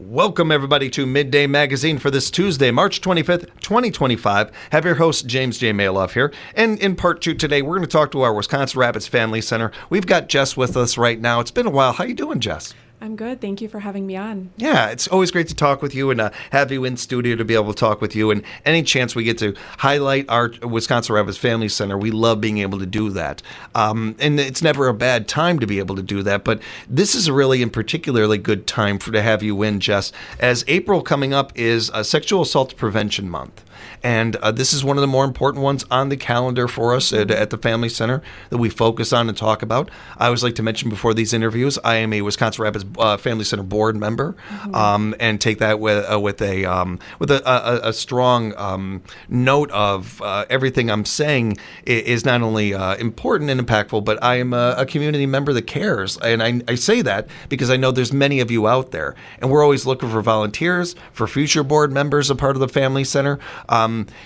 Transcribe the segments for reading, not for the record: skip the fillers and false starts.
Welcome, everybody, to Midday Magazine for this Tuesday, March 25th, 2025. Have your host, James J. Malouf here. And in part two today, we're going to talk to our Wisconsin Rapids Family Center. We've got Jess with us right now. It's been a while. How you doing, Jess? I'm good. Thank you for having me on. Yeah, it's always great to talk with you and have you in studio to be able to talk with you. And any chance we get to highlight our Wisconsin Rapids Family Center, we love being able to do that. And it's never a bad time to be able to do that. But this is a really in particularly good time to have you in, Jess, as April coming up is Sexual Assault Prevention Month. And this is one of the more important ones on the calendar for us at the Family Center that we focus on and talk about. I always like to mention before these interviews, I am a Wisconsin Rapids Family Center board member, and take that with a strong note of everything I'm saying is not only important and impactful, but I am a community member that cares. And I say that because I know there's many of you out there, and we're always looking for volunteers, for future board members, a part of the Family Center.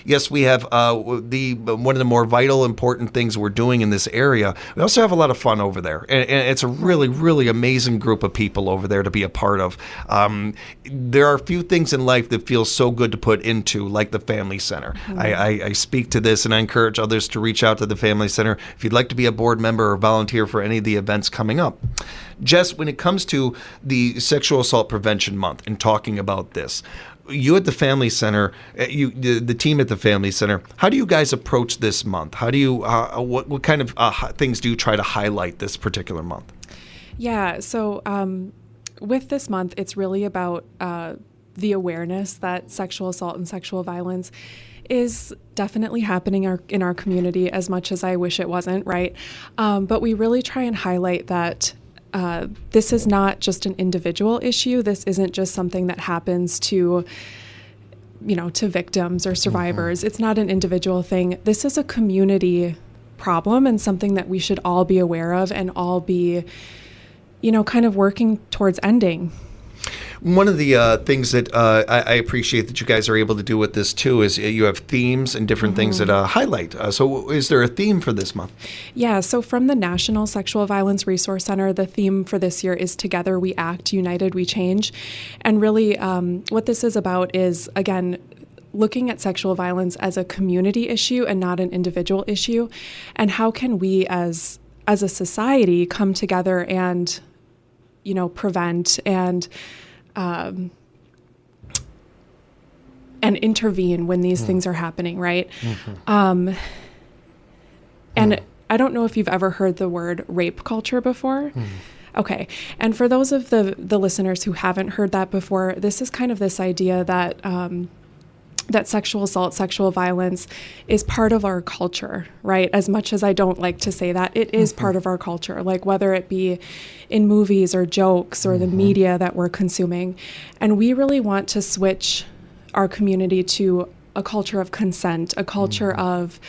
Yes, we have one of the more vital, important things we're doing in this area. We also have a lot of fun over there, and it's a really, really amazing group of people over there to be a part of. There are a few things in life that feel so good to put into, like the Family Center. I speak to this, and I encourage others to reach out to the Family Center if you'd like to be a board member or volunteer for any of the events coming up. Jess, when it comes to the Sexual Assault Prevention Month and talking about this, you at the Family Center, the team at the Family Center, how do you guys approach this month? How do you, what kind of things do you try to highlight this particular month? Yeah, so with this month, it's really about the awareness that sexual assault and sexual violence is definitely happening in our community, as much as I wish it wasn't, right? But we really try and highlight that this is not just an individual issue. This isn't just something that happens to victims or survivors. It's not an individual thing. This is a community problem and something that we should all be aware of and all be, kind of working towards ending. One of the things that I appreciate that you guys are able to do with this too is you have themes and different things that highlight. So is there a theme for this month? Yeah, so from the National Sexual Violence Resource Center, the theme for this year is Together We Act, United We Change. And really what this is about is, again, looking at sexual violence as a community issue and not an individual issue. And how can we as a society come together and, prevent and intervene when these things are happening, right? And I don't know if you've ever heard the word rape culture before. Okay. And for those of the listeners who haven't heard that before, this is kind of this idea that that sexual assault, sexual violence is part of our culture, right? As much as I don't like to say that, it is part of our culture, like whether it be in movies or jokes or the media that we're consuming. And we really want to switch our community to a culture of consent, a culture of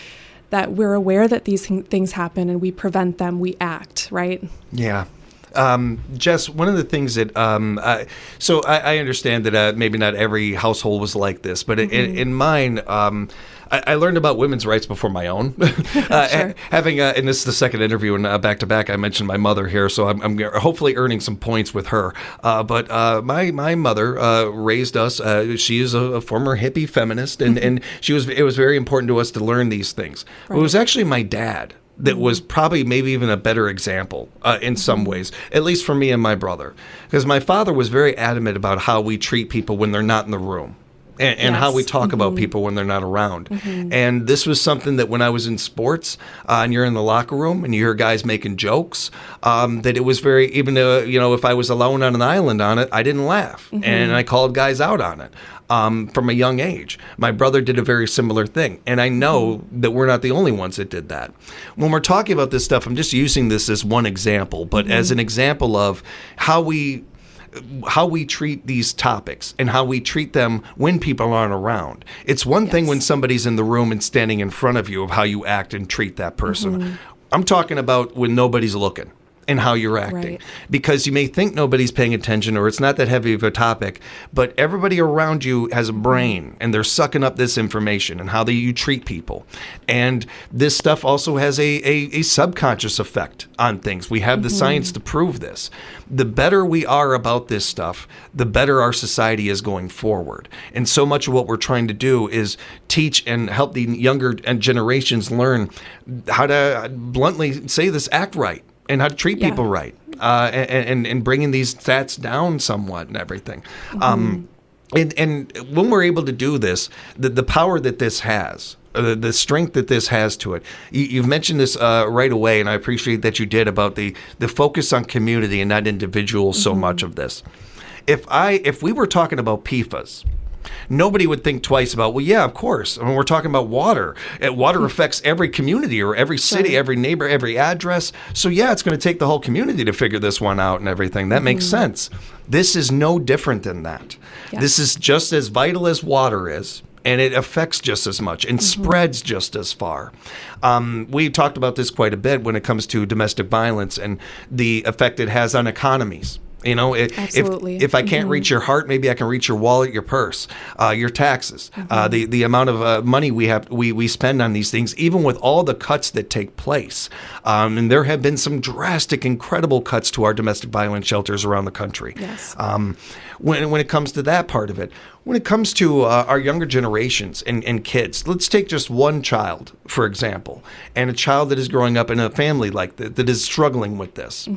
that we're aware that these things happen and we prevent them, we act, right? Yeah. Jess, one of the things that, so I understand that maybe not every household was like this, but in mine, I learned about women's rights before my own. Sure. Having, and this is the second interview, and back to back, I mentioned my mother here, so I'm hopefully earning some points with her. But my mother raised us. She is a former hippie feminist, and it was very important to us to learn these things. Right. It was actually my dad that was probably maybe even a better example in some ways, at least for me and my brother. Because my father was very adamant about how we treat people when they're not in the room. And how we talk about people when they're not around. And this was something that when I was in sports and you're in the locker room and you hear guys making jokes, that it was very, even though, if I was alone on an island on it, I didn't laugh. And I called guys out on it from a young age. My brother did a very similar thing. And I know that we're not the only ones that did that. When we're talking about this stuff, I'm just using this as one example, but as an example of how we treat these topics and how we treat them when people aren't around. It's one thing when somebody's in the room and standing in front of you of how you act and treat that person. I'm talking about when nobody's looking. and how you're acting. Right. Because you may think nobody's paying attention or it's not that heavy of a topic, but everybody around you has a brain and they're sucking up this information and how you treat people. And this stuff also has a subconscious effect on things. We have the science to prove this. The better we are about this stuff, the better our society is going forward. And so much of what we're trying to do is teach and help the younger generations learn how to, bluntly say this, act right. And how to treat people right, and bringing these stats down somewhat and everything. And when we're able to do this, the power that this has, the strength that this has to it, you've mentioned this right away, and I appreciate that you did, about the focus on community and not individuals so much of this. If we were talking about PFAS, nobody would think twice about, well, yeah, of course. I mean, we're talking about water. Water affects every community or every city, every neighbor, every address. So, yeah, it's going to take the whole community to figure this one out and everything. That makes sense. This is no different than that. Yes. This is just as vital as water is, and it affects just as much and spreads just as far. We talked about this quite a bit when it comes to domestic violence and the effect it has on economies. You know, if I can't reach your heart, maybe I can reach your wallet, your purse, your taxes, the amount of money we spend on these things, even with all the cuts that take place. And there have been some drastic, incredible cuts to our domestic violence shelters around the country. Yes. When it comes to that part of it, when it comes to our younger generations and kids, let's take just one child, for example, and a child that is growing up in a family like that is struggling with this.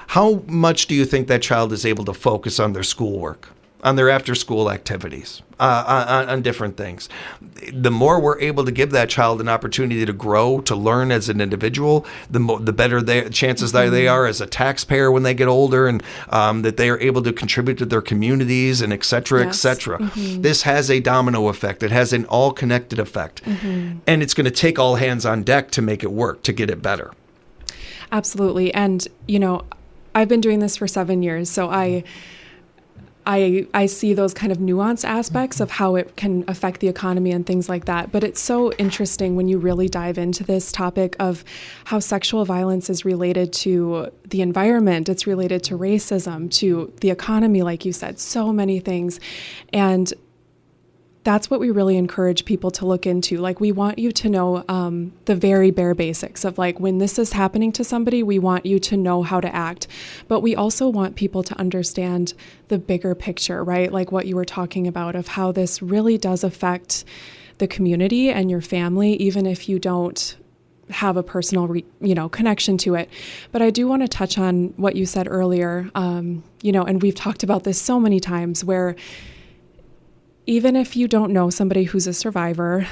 How much do you think that child is able to focus on their schoolwork, on their after-school activities, on different things? The more we're able to give that child an opportunity to grow, to learn as an individual, the better their chances that they are as a taxpayer when they get older, and that they are able to contribute to their communities, and et cetera, et cetera. This has a domino effect. It has an all-connected effect. And it's going to take all hands on deck to make it work, to get it better. Absolutely. And, you know, I've been doing this for 7 years, so I see those kind of nuanced aspects of how it can affect the economy and things like that. But it's so interesting when you really dive into this topic of how sexual violence is related to the environment. It's related to racism, to the economy, like you said, so many things. And that's what we really encourage people to look into. Like, we want you to know the very bare basics of, like, when this is happening to somebody, we want you to know how to act. But we also want people to understand the bigger picture, right? Like what you were talking about, of how this really does affect the community and your family, even if you don't have a personal, connection to it. But I do want to touch on what you said earlier, and we've talked about this so many times, where even if you don't know somebody who's a survivor,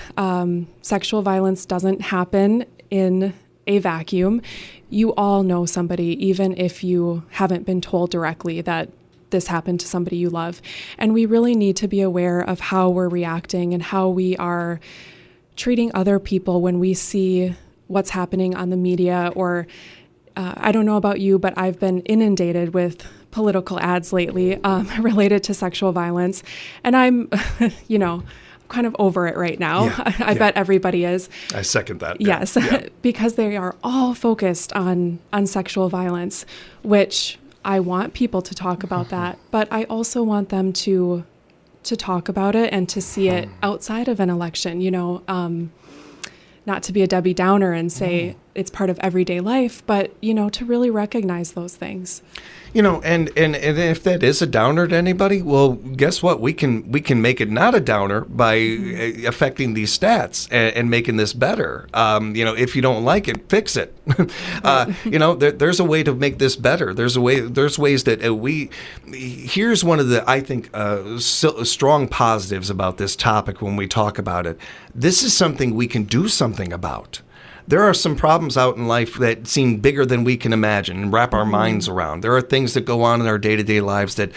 sexual violence doesn't happen in a vacuum. You all know somebody, even if you haven't been told directly that this happened to somebody you love. And we really need to be aware of how we're reacting and how we are treating other people when we see what's happening on the media. Or I don't know about you, but I've been inundated with political ads lately related to sexual violence. And I'm, kind of over it right now. Yeah, I bet everybody is. I second that. Yes, yeah. Because they are all focused on sexual violence, which I want people to talk about that, but I also want them to talk about it and to see it outside of an election, not to be a Debbie Downer and say it's part of everyday life, but, to really recognize those things. And if that is a downer to anybody, well, guess what? We can make it not a downer by affecting these stats and making this better. If you don't like it, fix it. There's a way to make this better. There's ways that here's one of the, I think, strong positives about this topic when we talk about it. This is something we can do something about. There are some problems out in life that seem bigger than we can imagine and wrap our minds around. There are things that go on in our day-to-day lives that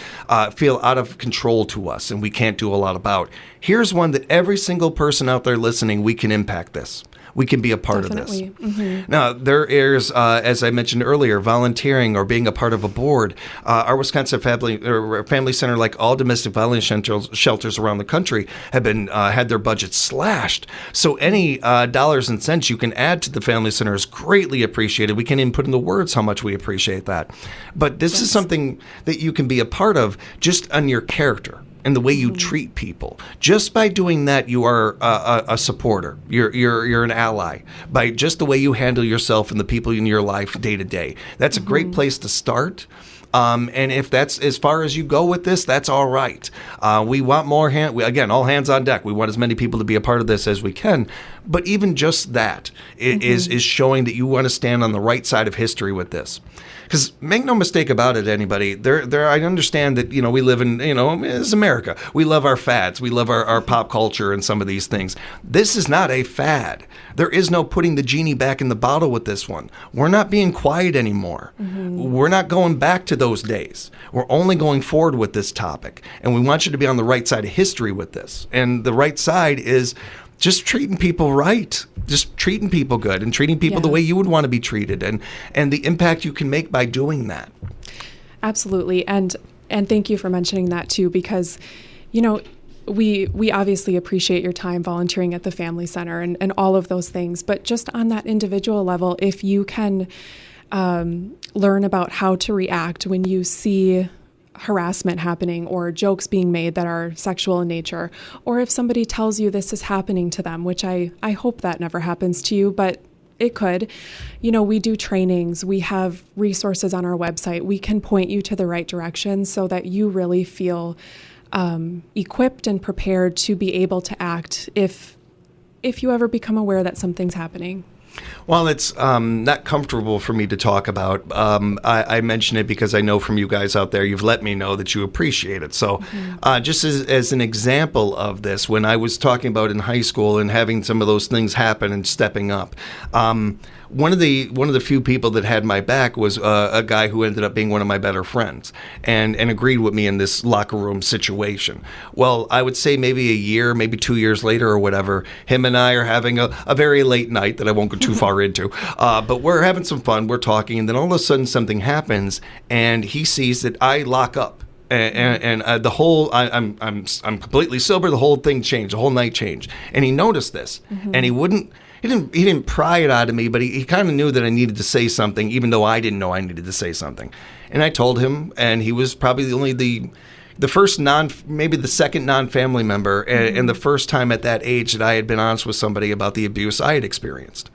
feel out of control to us and we can't do a lot about. Here's one that every single person out there listening, we can impact this. we can be a part Definitely. of this. Now, there is, as I mentioned earlier, volunteering or being a part of a board. Our Wisconsin Family Center, like all domestic violence shelters around the country, have been had their budgets slashed. So any dollars and cents you can add to the Family Center is greatly appreciated. We can't even put into words how much we appreciate that. But this is something that you can be a part of just on your character and the way you treat people. Just by doing that, you are a supporter. You're an ally by just the way you handle yourself and the people in your life day to day. That's a great place to start. And if that's as far as you go with this, that's all right. We want more again, all hands on deck. We want as many people to be a part of this as we can. But even just that is showing that you want to stand on the right side of history with this. Because make no mistake about it, anybody. I understand that we live in it's America. We love our fads. We love our pop culture and some of these things. This is not a fad. There is no putting the genie back in the bottle with this one. We're not being quiet anymore. We're not going back to those days. We're only going forward with this topic, and we want you to be on the right side of history with this. And the right side is just treating people right, just treating people good and treating people the way you would want to be treated, and the impact you can make by doing that. Absolutely. And thank you for mentioning that too, because, we obviously appreciate your time volunteering at the Family Center and all of those things, but just on that individual level, if you can learn about how to react when you see harassment happening or jokes being made that are sexual in nature, or if somebody tells you this is happening to them, which I hope that never happens to you, but it could. We do trainings, we have resources on our website, we can point you to the right direction so that you really feel equipped and prepared to be able to act if you ever become aware that something's happening. Well, it's not comfortable for me to talk about. I mention it because I know from you guys out there, you've let me know that you appreciate it. So just as an example of this, when I was talking about in high school and having some of those things happen and stepping up, one of the few people that had my back was a guy who ended up being one of my better friends and agreed with me in this locker room situation. Well, I would say maybe a year, maybe 2 years later or whatever, him and I are having a very late night that I won't go too far into, but we're having some fun, we're talking, and then all of a sudden something happens and he sees that I lock up. And the whole, I'm completely sober. The whole thing changed. The whole night changed. And he noticed this, and he didn't pry it out of me, but he kind of knew that I needed to say something, even though I didn't know I needed to say something. And I told him, and he was probably the first maybe the second non-family member, and the first time at that age that I had been honest with somebody about the abuse I had experienced.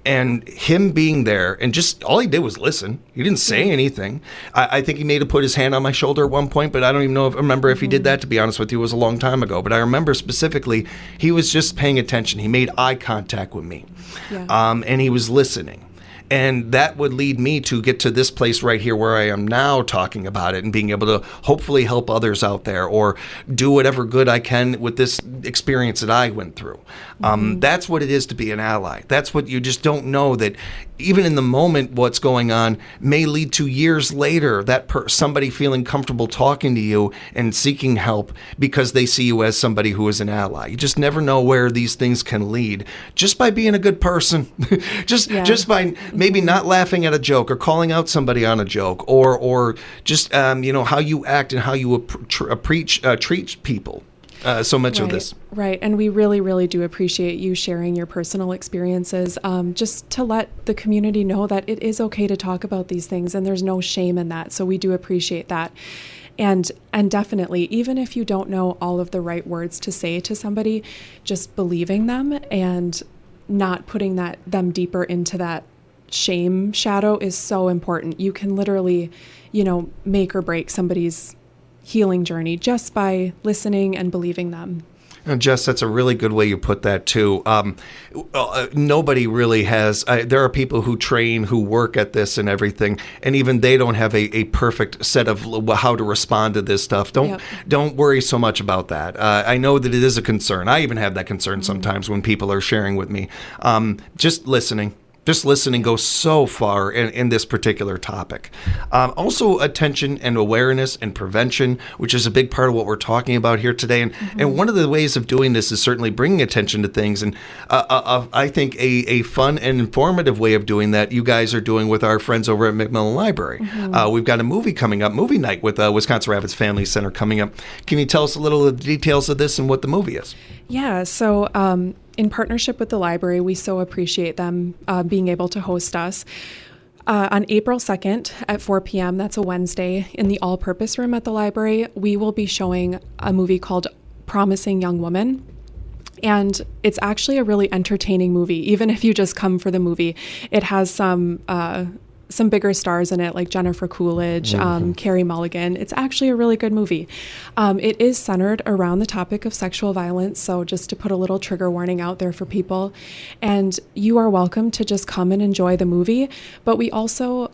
And him being there, and just all he did was listen. He didn't say anything. I think he may have put his hand on my shoulder at one point, but I don't even remember if he did that, to be honest with you. It was a long time ago. But I remember specifically, he was just paying attention. He made eye contact with me, and he was listening. And that would lead me to get to this place right here where I am now talking about it and being able to hopefully help others out there or do whatever good I can with this experience that I went through. That's what it is to be an ally. That's what you just don't know, that even in the moment what's going on may lead to years later that somebody feeling comfortable talking to you and seeking help because they see you as somebody who is an ally. You just never know where these things can lead just by being a good person. just by maybe not laughing at a joke or calling out somebody on a joke or just how you act and how you treat people. So much of this. Right. And we really, really do appreciate you sharing your personal experiences, just to let the community know that it is okay to talk about these things and there's no shame in that. So we do appreciate that. And definitely, even if you don't know all of the right words to say to somebody, just believing them and not putting them deeper into that shame shadow is so important. You can literally, make or break somebody's healing journey just by listening and believing them. And Jess, that's a really good way you put that too. Nobody really has. There are people who train, who work at this and everything, and even they don't have a perfect set of how to respond to this stuff. Don't worry so much about that. I know that it is a concern. I even have that concern sometimes when people are sharing with me. Just listening. just listening goes so far in this particular topic. Also, attention and awareness and prevention, which is a big part of what we're talking about here today. And one of the ways of doing this is certainly bringing attention to things. And I think a fun and informative way of doing that you guys are doing with our friends over at McMillan Library. We've got a movie coming up, movie night with Wisconsin Rapids Family Center coming up. Can you tell us a little of the details of this and what the movie is? Yeah, so in partnership with the library, we so appreciate them being able to host us. On April 2nd at 4 p.m., that's a Wednesday, in the all-purpose room at the library, we will be showing a movie called Promising Young Woman. And it's actually a really entertaining movie, even if you just come for the movie. It has some bigger stars in it, like Jennifer Coolidge, Carey Mulligan. It's actually a really good movie. It is centered around the topic of sexual violence, so just to put a little trigger warning out there for people. And you are welcome to just come and enjoy the movie, but we also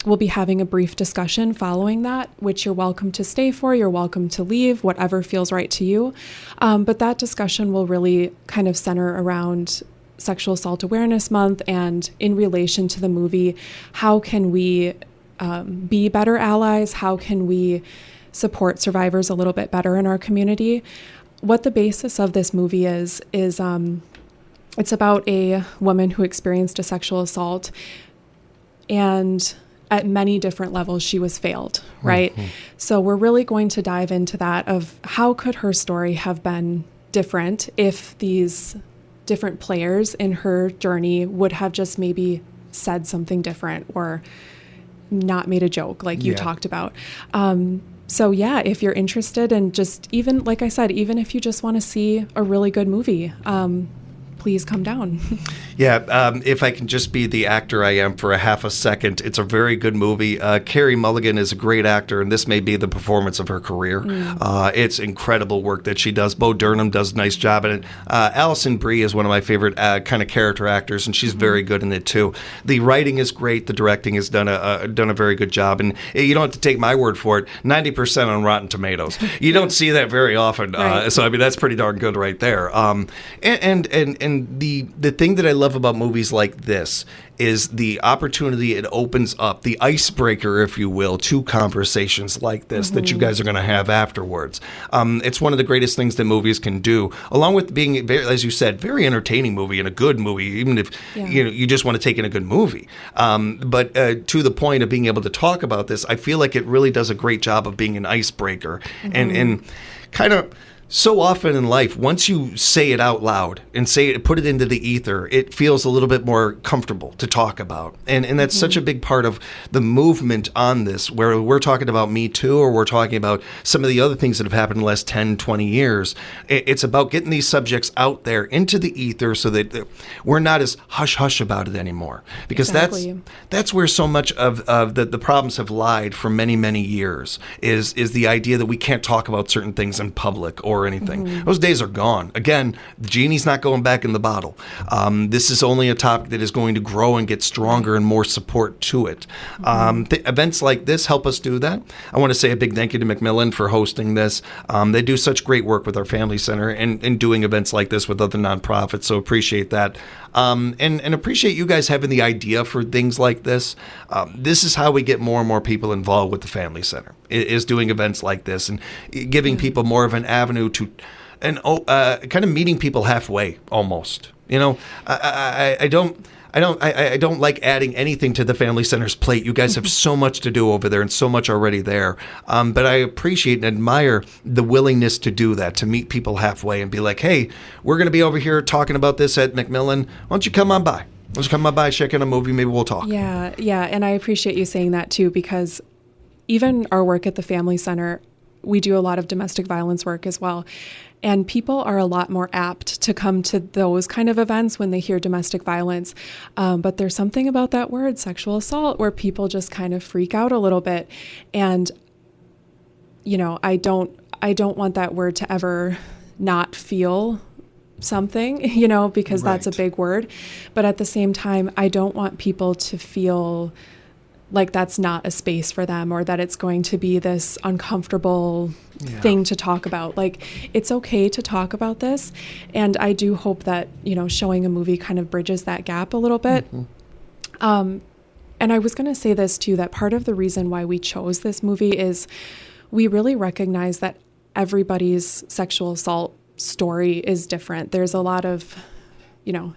will be having a brief discussion following that, which you're welcome to stay for, you're welcome to leave, whatever feels right to you. But that discussion will really kind of center around Sexual Assault Awareness Month, and in relation to the movie, how can we be better allies? How can we support survivors a little bit better in our community? What the basis of this movie is it's about a woman who experienced a sexual assault, and at many different levels she was failed, right? So we're really going to dive into that of how could her story have been different if these different players in her journey would have just maybe said something different or not made a joke like you talked about. So yeah, if you're interested, and just even, like I said, even if you just want to see a really good movie, please come down. If I can just be the actor I am for a half a second, it's a very good movie. Carey Mulligan is a great actor, and this may be the performance of her career. It's incredible work that she does. Bo Burnham does a nice job in it. Alison Brie is one of my favorite kind of character actors, and she's very good in it too. The writing is great. The directing has done a very good job, and you don't have to take my word for it. 90% on Rotten Tomatoes. You don't see that very often. Right. So I mean, that's pretty darn good right there. And the thing that I love about movies like this is the opportunity it opens up, the icebreaker, if you will, to conversations like this that you guys are going to have afterwards. It's one of the greatest things that movies can do, along with being, very, as you said, very entertaining movie and a good movie, even if you just want to take in a good movie. But to the point of being able to talk about this, I feel like it really does a great job of being an icebreaker and kind of. So often in life, once you say it out loud and put it into the ether, it feels a little bit more comfortable to talk about. And that's such a big part of the movement on this, where we're talking about Me Too, or we're talking about some of the other things that have happened in the last 10, 20 years. It's about getting these subjects out there into the ether so that we're not as hush-hush about it anymore. Because that's where so much of the problems have lied for many, many years, is the idea that we can't talk about certain things in public or anything. Those days are gone. Again, the genie's not going back in the bottle. This is only a topic that is going to grow and get stronger and more support to it. Events like this help us do that. I want to say a big thank you to Macmillan for hosting this. They do such great work with our Family Center and doing events like this with other nonprofits, so appreciate that. And appreciate you guys having the idea for things like this. This is how we get more and more people involved with the Family Center, is doing events like this and giving people more of an avenue to, and kind of meeting people halfway almost. You know, I don't like adding anything to the Family Center's plate. You guys have so much to do over there and so much already there. But I appreciate and admire the willingness to do that, to meet people halfway and be like, hey, we're going to be over here talking about this at Macmillan. Why don't you come on by? Why don't you come on by, check in a movie, maybe we'll talk. Yeah. And I appreciate you saying that too, because even our work at the Family Center, we do a lot of domestic violence work as well. And people are a lot more apt to come to those kind of events when they hear domestic violence. But there's something about that word, sexual assault, where people just kind of freak out a little bit. And, you know, I don't want that word to ever not feel something, you know, because that's a big word. But at the same time, I don't want people to feel like that's not a space for them, or that it's going to be this uncomfortable thing to talk about. Like, it's okay to talk about this. And I do hope that, you know, showing a movie kind of bridges that gap a little bit. And I was going to say this too, that part of the reason why we chose this movie is we really recognize that everybody's sexual assault story is different. There's a lot of,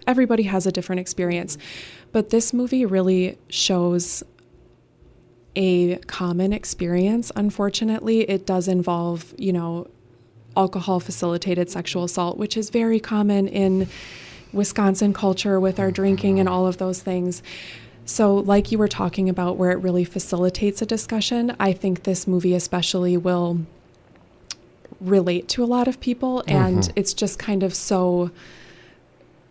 everybody has a different experience. But this movie really shows a common experience. Unfortunately, it does involve, alcohol facilitated sexual assault, which is very common in Wisconsin culture with our drinking and all of those things. So like you were talking about, where it really facilitates a discussion, I think this movie especially will relate to a lot of people. And it's just kind of so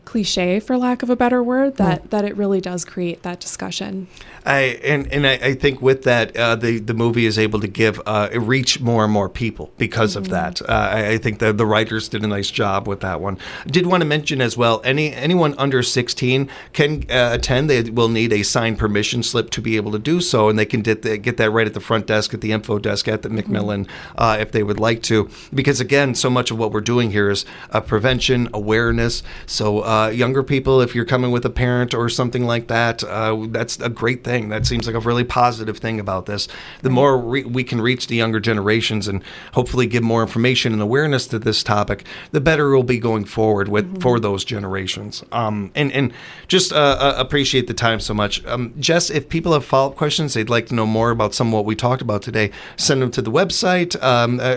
cliche, for lack of a better word, that it really does create that discussion. I think with that, the movie is able to reach more and more people because of that. I think the writers did a nice job with that one. Did want to mention as well, anyone under 16 can attend. They will need a signed permission slip to be able to do so, and they can get that right at the front desk, at the info desk at the Macmillan, if they would like to. Because again, so much of what we're doing here is prevention, awareness. So younger people, if you're coming with a parent or something like that, that's a great thing. That seems like a really positive thing about this. The more we can reach the younger generations and hopefully give more information and awareness to this topic, the better it will be going forward for those generations. And just appreciate the time so much. Jess, if people have follow-up questions, they'd like to know more about some of what we talked about today, send them to the website,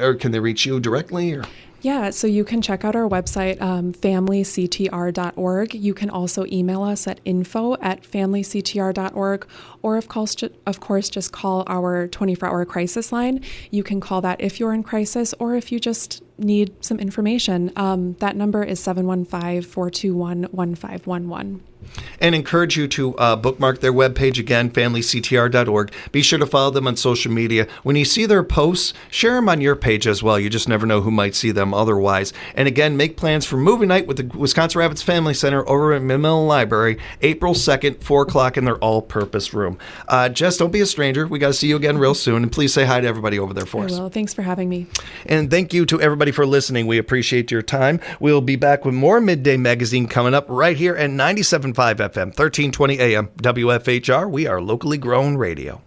or can they reach you directly? Or? Yeah, so you can check out our website, familyctr.org. You can also email us at info@familyctr.org, or of course, just call our 24-hour crisis line. You can call that if you're in crisis, or if you just need some information. That number is 715-421-1511. And encourage you to bookmark their webpage again, familyctr.org. Be sure to follow them on social media. When you see their posts, share them on your page as well. You just never know who might see them otherwise. And again, make plans for movie night with the Wisconsin Rapids Family Center over at Macmillan Library, April 2nd, 4 o'clock in their all-purpose room. Jess, don't be a stranger. We got to see you again real soon. And please say hi to everybody over there for us. I will. Thanks for having me. And thank you to everybody for listening. We appreciate your time. We'll be back with more Midday Magazine coming up right here at 97.5 FM, 1320 AM, WFHR. We are locally grown radio.